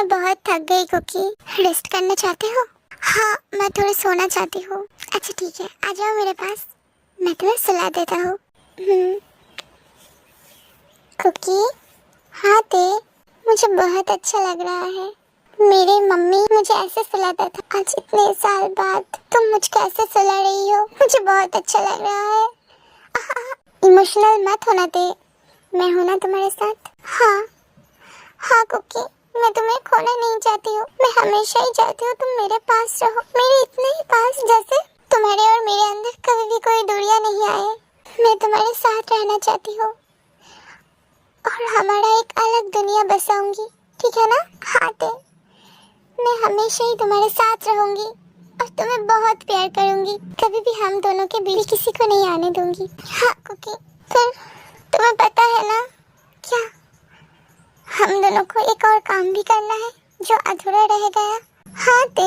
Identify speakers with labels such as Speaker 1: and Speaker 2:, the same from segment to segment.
Speaker 1: मैं बहुत थक गई कुकी। रेस्ट करना चाहते हो? हाँ, मैं थोड़ा सोना चाहती हूँ। अच्छा ठीक है, आ जाओ मेरे पास, मैं तुम्हें सुला देता हूँ। कुकी, हाँ ते, मुझे बहुत अच्छा लग रहा है। मेरी मम्मी मुझे ऐसे सुलाता था, आज इतने साल बाद तुम मुझको ऐसे सुला रही हो, मुझे बहुत अच्छा लग रहा है। इमोशनल मत होना ते, मैं हूं ना तुम्हारे साथ। हाँ हाँ कुकी, मैं तुम्हें खोना नहीं चाहती हूँ, मैं हमेशा ही चाहती हूँ तुम मेरे पास रहो, मेरे इतने ही पास जैसे तुम्हारे और मेरे अंदर कभी भी कोई दूरियां नहीं आए। मैं तुम्हारे साथ रहना चाहती हूँ और हमारा एक अलग दुनिया बसाऊंगी, ठीक है ना? हाँ ते, मैं हमेशा ही तुम्हारे साथ रहूंगी और तुम्हें बहुत प्यार करूंगी, कभी भी हम दोनों के बीच किसी को नहीं आने दूंगी। हाँ कुकी, फिर तुम्हें पता है ना क्या, हम दोनों को एक और काम भी करना है जो अधूरा रह गया। हाँ ते,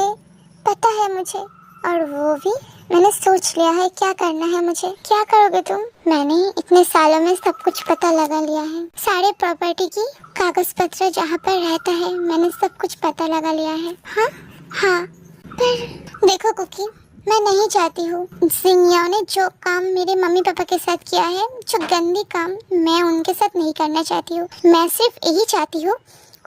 Speaker 1: पता है मुझे, और वो भी मैंने सोच लिया है क्या करना है मुझे। क्या करोगे तुम? मैंने इतने सालों में सब कुछ पता लगा लिया है, सारे प्रॉपर्टी की कागज पत्र जहाँ पर रहता है मैंने सब कुछ पता लगा लिया है। हाँ हाँ, पर देखो कुकी, मैं नहीं चाहती हूँ जिंगयाओ ने जो काम मेरे मम्मी पापा के साथ किया है, जो गंदी काम, मैं उनके साथ नहीं करना चाहती हूँ। मैं सिर्फ यही चाहती हूँ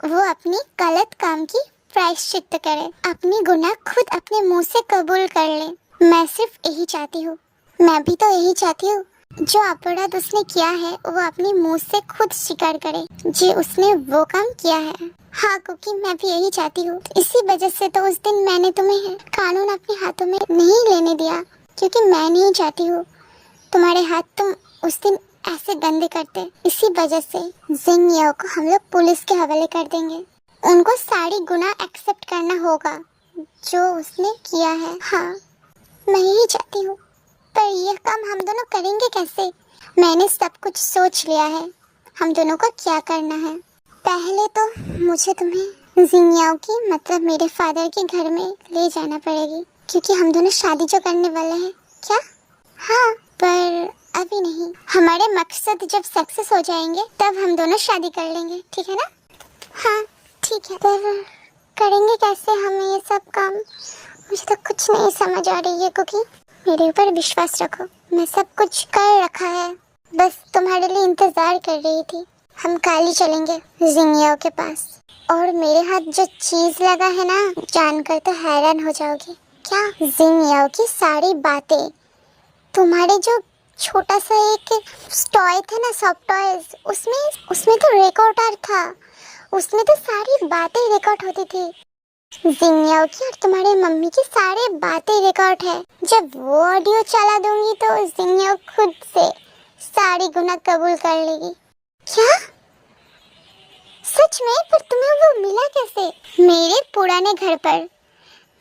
Speaker 1: वो अपनी गलत काम की प्रायश्चित करे, अपनी गुनाह खुद अपने मुंह से कबूल कर ले। मैं सिर्फ यही चाहती हूँ। मैं भी तो यही चाहती हूँ, जो अपराध उसने किया है वो अपने मुंह से खुद स्वीकार करे जी उसने वो काम किया है। हाँ क्योंकि मैं भी यही चाहती हूँ। इसी वजह से तो उस दिन मैंने तुम्हें कानून अपने हाथों में नहीं लेने दिया, क्योंकि मैं नहीं चाहती हूँ तुम्हारे हाथ तुम उस दिन ऐसे गंदे करते। इसी वजह से जिंगयाओ को हम लोग पुलिस के हवाले कर देंगे। उनको सारी गुनाह एक्सेप्ट करना होगा जो उसने किया है। हाँ, मैं यही चाहती हूँ, पर यह काम हम दोनों करेंगे कैसे? मैंने सब कुछ सोच लिया है, हम दोनों को क्या करना है। पहले तो मुझे तुम्हें जिंगयाओ की मतलब मेरे फादर के घर में ले जाना पड़ेगी, क्योंकि हम दोनों शादी जो करने वाले हैं। क्या? हाँ, पर अभी नहीं, हमारे मकसद जब सक्सेस हो जाएंगे तब हम दोनों शादी कर लेंगे, ठीक है ना? हाँ ठीक है, पर करेंगे कैसे हमें ये सब काम? मुझे तो कुछ नहीं समझ आ रही है क्योंकि मेरे ऊपर विश्वास रखो, मैं सब कुछ कर रखा है, बस तुम्हारे लिए इंतजार कर रही थी। हम कल ही चलेंगे जिंगयाओ के पास, और मेरे हाथ जो चीज लगा है ना, जानकर तो हैरान हो जाओगे। क्या? जिंगयाओ की सारी बातें, तुम्हारे जो छोटा सा एक टॉय था ना, सॉफ्ट टॉयज, उसमें तो रिकॉर्डर था, उसमें तो सारी बातें रिकॉर्ड होती थी। जिंगयाओ की और तुम्हारे मम्मी की सारी बातें रिकॉर्ड है। जब वो ऑडियो चला दूंगी तो जिंगयाओ खुद से सारी गुनाह कबूल कर लेगी। क्या? सच में? पर तुम्हें वो मिला कैसे? मेरे पुराने घर पर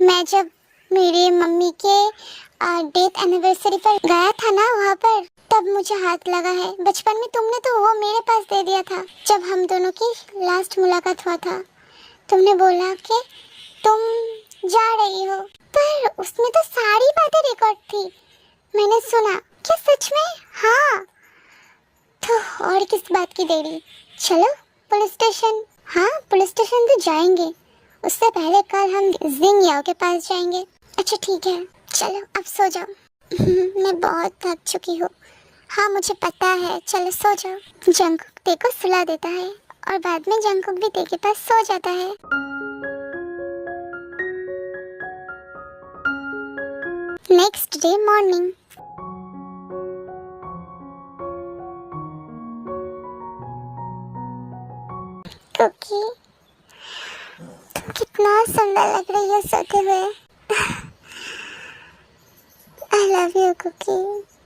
Speaker 1: मैं जब मेरी मम्मी के डेथ एनिवर्सरी पर गया था ना, वहाँ पर तब मुझे हाथ लगा है। बचपन में तुमने तो वो मेरे पास दे दिया था जब हम दोनों की लास्ट मुलाकात हुआ था। तुमने बोला कि तुम जा रही हो, पर उसमें तो सारी बातें रिकॉर्ड थी, मैंने सुना। क्या सच में? हाँ, तो और किस बात की देरी? चलो पुलिस स्टेशन। हाँ, पुलिस स्टेशन तो जाएंगे, उससे पहले कल हम जिंगयाओ के पास जाएंगे। अच्छा ठीक है, चलो अब सो जाओ। मैं बहुत थक चुकी हूँ। हाँ मुझे पता है, चलो सो जाओ। जंगकुक ते को सुला देता है और बाद में जंगकुक भी ते के पास सो जाता है। Next day morning. कुकी, तुम कितना सुंदर लग रही हो सोते हुए। I love you कुकी,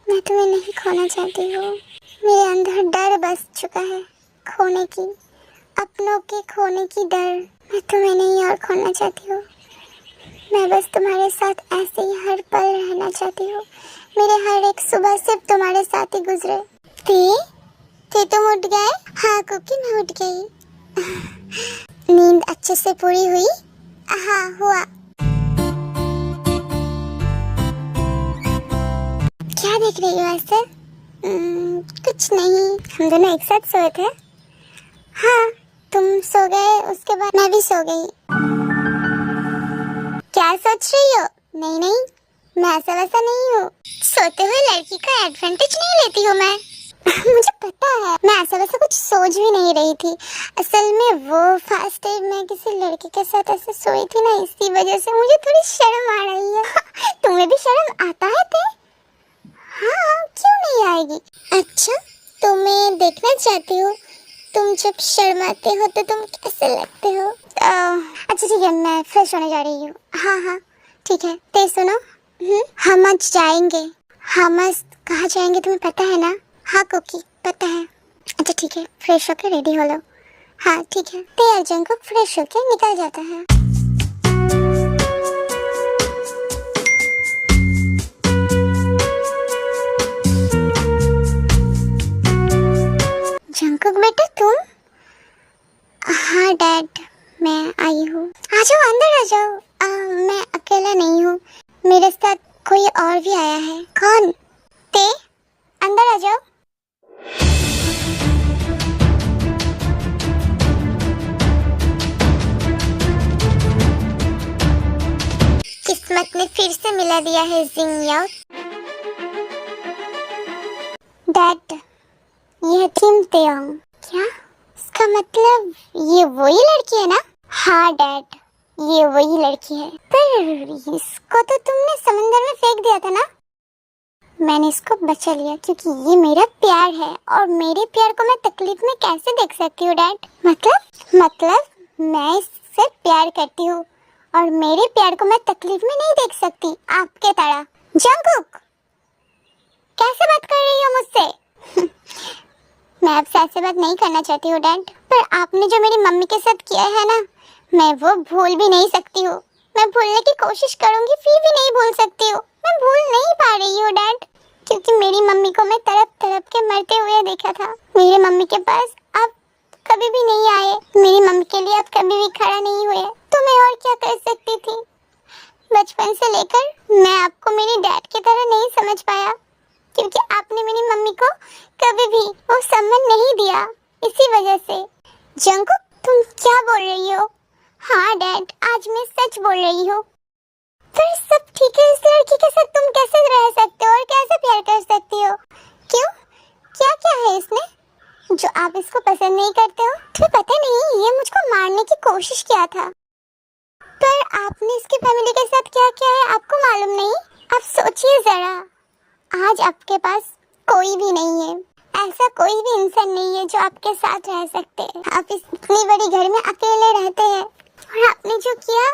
Speaker 1: मैं तुम्हें नहीं खोना चाहती हूँ। मेरे अंदर डर बस चुका है खोने की, अपनों के खोने की डर। मैं तुम्हें नहीं और खोना चाहती हूँ, मैं बस तुम्हारे साथ ऐसे ही हर पल रहना चाहती हूँ। मेरे हर एक सुबह सिर्फ तुम्हारे साथ ही गुजरे। ते तुम उठ गए? हाँ कुकी, मैं उठ गई। नींद अच्छे से पूरी हुई? हाँ हुआ। क्या देख रही हो ऐसे? कुछ नहीं, हम दोनों एक साथ सोए थे। हाँ, तुम सो गए उसके बाद मैं भी सो गई। क्या सोच रही हो? नहीं नहीं, मैं ऐसा वैसा नहीं हूँ। सोते हुए लड़की का एडवांटेज नहीं लेती हूँ मैं। मुझे पता है, मैं ऐसा वैसा कुछ सोच भी नहीं रही थी। असल में वो फर्स्ट टाइम मैं किसी लड़के के साथ ऐसे सोई थी ना, इसी वजह से मुझे थोड़ी शर्म आ रही है। तुम्हें भी शर्म आता है ते? हाँ, क्यों नहीं आएगी? अच्छा, तो मैं देखना चाहती हूँ तुम जब शर्माते हो तो तुम कैसे लगते हो। अच्छा ठीक है, मैं फ्रेश होने जा रही हूँ। हाँ हाँ ठीक है, ते सुनो। हम आज जाएंगे। हम आज कहाँ जाएंगे तुम्हें पता है ना? हाँ कुकी, पता है। अच्छा ठीक है, फ्रेश होकर रेडी हो लो। हाँ ठीक है। ते अर्जुन को फ्रेश होकर निकल जाता है। जंकुक बेटा तुम? हाँ डैड, मैं आई हूँ। आ जाओ, अंदर आ जाओ। मैं अकेला नहीं हूँ, मेरे साथ कोई और भी आया है। कौन? ते, अंदर आ जाओ। किस्मत ने फिर से मिला दिया है जिंग। डैड, यह टीम तेयोंग। क्या? इसका मतलब ये वही लड़की है ना? हाँ डैड, ये वही लड़की है। पर इसको तो तुमने समंदर में फेंक दिया था ना? मैंने इसको बचा लिया क्योंकि ये मेरा प्यार है और मेरे प्यार को मैं तकलीफ में कैसे देख सकती हूँ डैड? मतलब मैं इससे प्यार करती हूँ और मेरे प्यार को मैं तकलीफ में नहीं देख सकती आपके तरह। जंकुक, कैसे बात कर रही हो मुझसे? मैं आपसे ऐसे बात नहीं करना चाहती हूँ डैड, पर आपने जो मेरी मम्मी के साथ किया है ना, मैं वो भूल भी नहीं सकती हूँ। मैं भूलने की कोशिश करूंगी फिर भी नहीं भूल सकती हूँ। मैं भूल नहीं पा रही हूँ डैड, क्योंकि मेरी मम्मी को मैं तड़प तड़प के मरते हुए देखा था। मेरी मम्मी के पास आप कभी भी नहीं आए, मेरी मम्मी के लिए आप कभी भी खड़ा नहीं हुए, तो मैं और क्या कर सकती थी? बचपन से लेकर मैं आपको मेरी डैड की तरह नहीं समझ पाया, क्योंकि आपने मेरी मम्मी को कभी भी वो सम्मान नहीं दिया, इसी वजह से। जंकुक, तुम क्या बोल रही हो? हाँ डैड, आज मैं सच बोल रही हूँ। फिर सब ठीक है, इस लड़की के साथ तुम कैसे रह सकते हो और कैसे प्यार कर सकती हो? क्यों? क्या क्या है इसमें जो आप इसको पसंद नहीं करते हो? तुम्हें पता नहीं, ये मुझको मारने की कोशिश किया था, पर आपने इसकी फैमिली के साथ क्या किया है आपको मालूम नहीं? आप सोचिए जरा, आज आपके पास कोई भी नहीं है, ऐसा कोई भी इंसान नहीं है जो आपके साथ रह सकते हैं। आप इतनी बड़ी घर में अकेले रहते हैं और आपने जो किया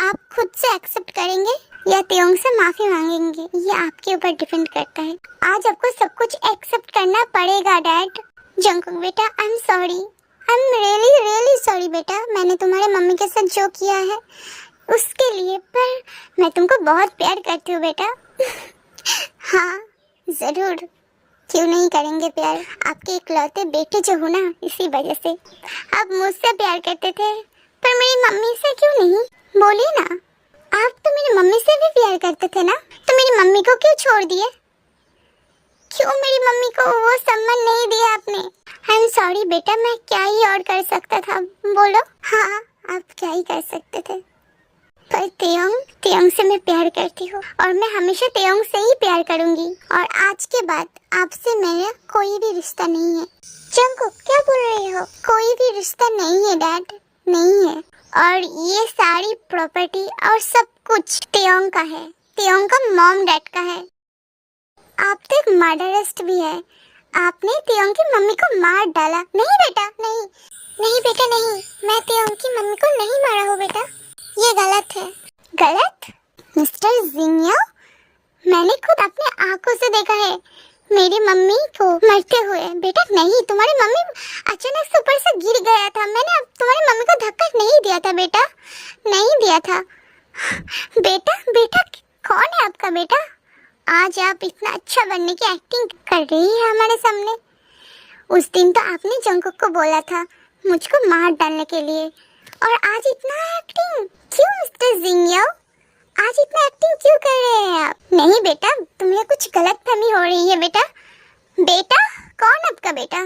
Speaker 1: आप खुद से एक्सेप्ट करेंगे या तेयोंग से माफी मांगेंगे, ये आपके ऊपर डिपेंड करता है। आज आपको सब कुछ एक्सेप्ट करना पड़ेगा डैड। जंकुक बेटा, I am sorry, I am really really sorry बेटा, मैंने तुम्हारे मम्मी के साथ जो किया है उसके लिए, पर मैं तुमको बहुत प्यार करती हूँ बेटा। हाँ जरूर, क्यों नहीं करेंगे प्यार, आपके इकलौते बेटे जो हो ना, इसी वजह से। आप मुझसे प्यार करते थे, पर मेरी मम्मी से क्यों नहीं? बोलिए ना, आप तो मेरी मम्मी से भी प्यार करते थे ना, तो मेरी मम्मी को क्यों छोड़ दिए? क्यों मेरी मम्मी को वो सम्मान नहीं दिया आपने? आई एम सॉरी बेटा, मैं क्या ही और कर सकता था, बोलो। हाँ, आप क्या ही कर सकते थे, पर तेयोंग से मैं प्यार करती हूँ और मैं हमेशा तेयोंग से ही प्यार करूंगी, और आज के बाद आपसे मेरा कोई भी रिश्ता नहीं है। जंकुक, क्या बोल रही हो? कोई भी रिश्ता नहीं है डैड, नहीं है, और ये सारी प्रॉपर्टी और सब कुछ तेयोंग का है, तेयोंग का मॉम डैड का है। आप तो एक मर्डरिस्ट भी है, आपने तेयोंग की मम्मी को मार डाला। नहीं बेटा, नहीं नहीं बेटा नहीं, मैं तेयोंग की मम्मी को नहीं मारा हूँ बेटा, ये गलत है। गलत? मिस्टर जिंगयाओ, मैंने खुद अपने आंखों से देखा है मेरी मम्मी को मरते हुए। बेटा नहीं, तुम्हारी मम्मी अचानक से ऊपर से गिर गया था, मैंने तुम्हारी मम्मी को धक्का नहीं दिया था बेटा, नहीं दिया था। बेटा बेटा, कौन है आपका बेटा? आज आप इतना अच्छा बनने की एक्टिंग कर रही है हमारे सामने। उस दिन तो आपने जंकुक को बोला था मुझको मार डालने के लिए, और आज इतना एक्टिंग क्यों मिस्टर जिंगयाओ? आज इतना एक्टिंग क्यों कर रहे हैं आप? नहीं बेटा, तुम्हें कुछ गलत फहमी हो रही है बेटा। बेटा, कौन आपका बेटा?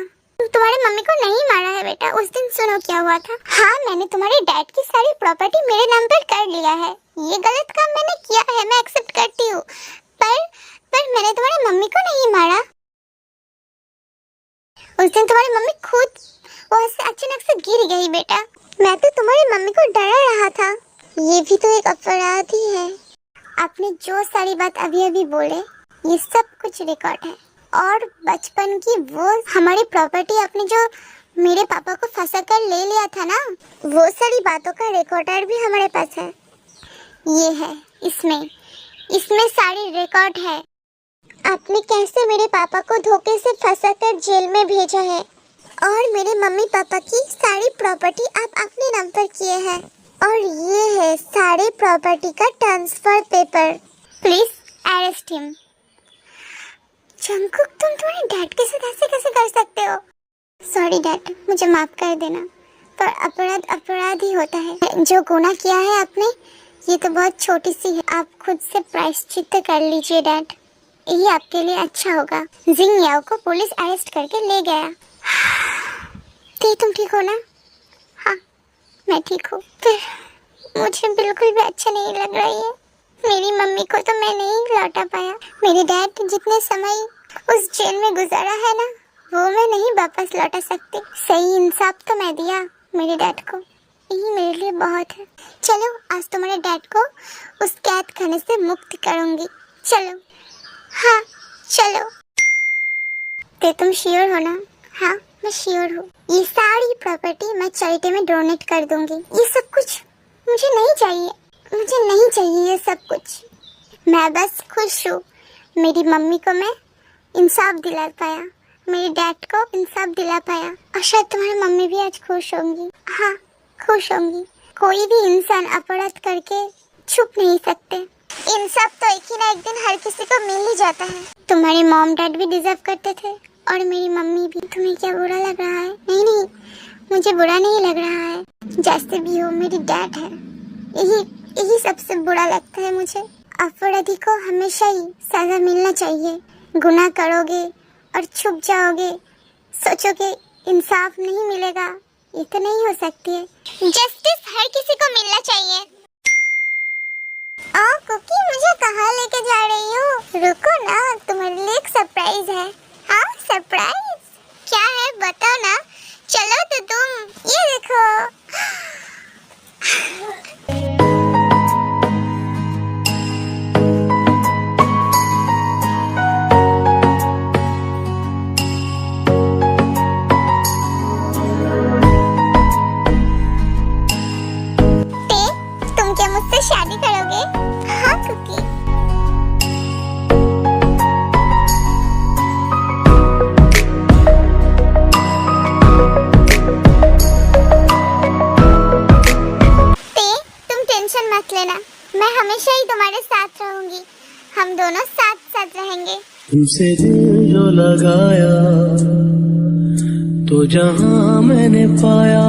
Speaker 1: तुम्हारे मम्मी को नहीं मारा है बेटा। उस दिन सुनो क्या हुआ था। हाँ, मैंने तुम्हारे डैड की सारी प्रॉपर्टी मेरे नाम पर कर लिया है। ये गलत काम मैंने किया है, मैं एक्सेप्ट करती हूँ, पर मैंने तुम्हारी मम्मी को नहीं मारा। उस दिन तुम्हारी मम्मी खुद वहाँ से अचानक से गिर गई बेटा। मैं तो तुम्हारी मम्मी को डरा रहा था। ये भी तो एक अपराध ही है। आपने जो सारी बात अभी अभी बोले ये सब कुछ रिकॉर्ड है। और बचपन की वो हमारी प्रॉपर्टी आपने जो मेरे पापा को फंसा कर ले लिया था ना, वो सारी बातों का रिकॉर्डर भी हमारे पास है। ये है, इसमें सारी रिकॉर्ड है। आपने कैसे मेरे पापा को धोखे से फंसा कर जेल में भेजा है और मेरे मम्मी पापा की सारी प्रॉपर्टी आप अपने नाम पर किए हैं। और ये है सारे प्रॉपर्टी का transfer paper. Please arrest him. Jungkook, तुम तुम्हारे डैड के साथ ऐसे कैसे कर सकते हो? सॉरी डैड, मुझे माफ कर देना, पर अपराध अपराध ही होता है। जो गुनाह किया है आपने, ये तो बहुत छोटी सी है। आप खुद से प्रायश्चित कर लीजिए डैड, यही आपके लिए अच्छा होगा। जिंग याओ को पुलिस अरेस्ट करके ले गया। ते तुम ठीक हो ना? हाँ, मैं ठीक हूँ। फिर मुझे बिल्कुल भी अच्छा नहीं लग रही है। मेरी मम्मी को तो मैं नहीं लौटा पाया। मेरे डैड जितने समय उस जेल में गुजारा है ना, वो मैं नहीं वापस लौटा सकती। सही इंसाफ तो मैं दिया मेरे डैड को, यही मेरे लिए बहुत है। चलो, आज तुम्हारे डैड को उस कैद खाने से मुक्त करूंगी। चलो। हाँ चलो। तो तुम श्योर हो ना? हाँ, मैं श्योर हूँ। ये सारी प्रॉपर्टी मैं चैरिटी में डोनेट कर दूंगी। ये सब कुछ मुझे नहीं चाहिए, मुझे नहीं चाहिए ये सब कुछ। मैं बस खुश हूँ। मेरी मम्मी को मैं इंसाफ दिला पाया, मेरे डैड को इंसाफ दिला पाया, और शायद तुम्हारी मम्मी भी आज खुश होंगी। हाँ, खुश होंगी। कोई भी इंसान अपराध करके छुप नहीं सकते। इंसाफ तो एक ही ना एक दिन हर किसी को मिल ही जाता है। तुम्हारे मॉम डैड भी डिजर्व करते थे और मेरी मम्मी भी। तुम्हें क्या बुरा लग रहा है? नहीं नहीं, मुझे बुरा नहीं लग रहा है। जैसे भी हो, मेरी डैड है, यही सबसे बुरा लगता है मुझे। अपराधी को हमेशा ही सजा मिलना चाहिए। गुनाह करोगे और छुप जाओगे, सोचोगे इंसाफ नहीं मिलेगा, ये तो नहीं हो सकती है। जस्टिस हर किसी को मिलना चाहिए। ओ कुकी, मुझे कहाँ लेके जा रही हो? रुको ना, तुम्हारे लिए एक सरप्राइज है। हाँ, सरप्राइज क्या है बताओ ना। चलो तो तुम, ये देखो। तुम क्या मुझसे शादी करोगे? हाँ कुकी। तुम टेंशन मत लेना, मैं हमेशा ही तुम्हारे साथ रहूंगी। हम दोनों साथ साथ रहेंगे।
Speaker 2: तुमसे दिल जो लगाया तो जहां मैंने पाया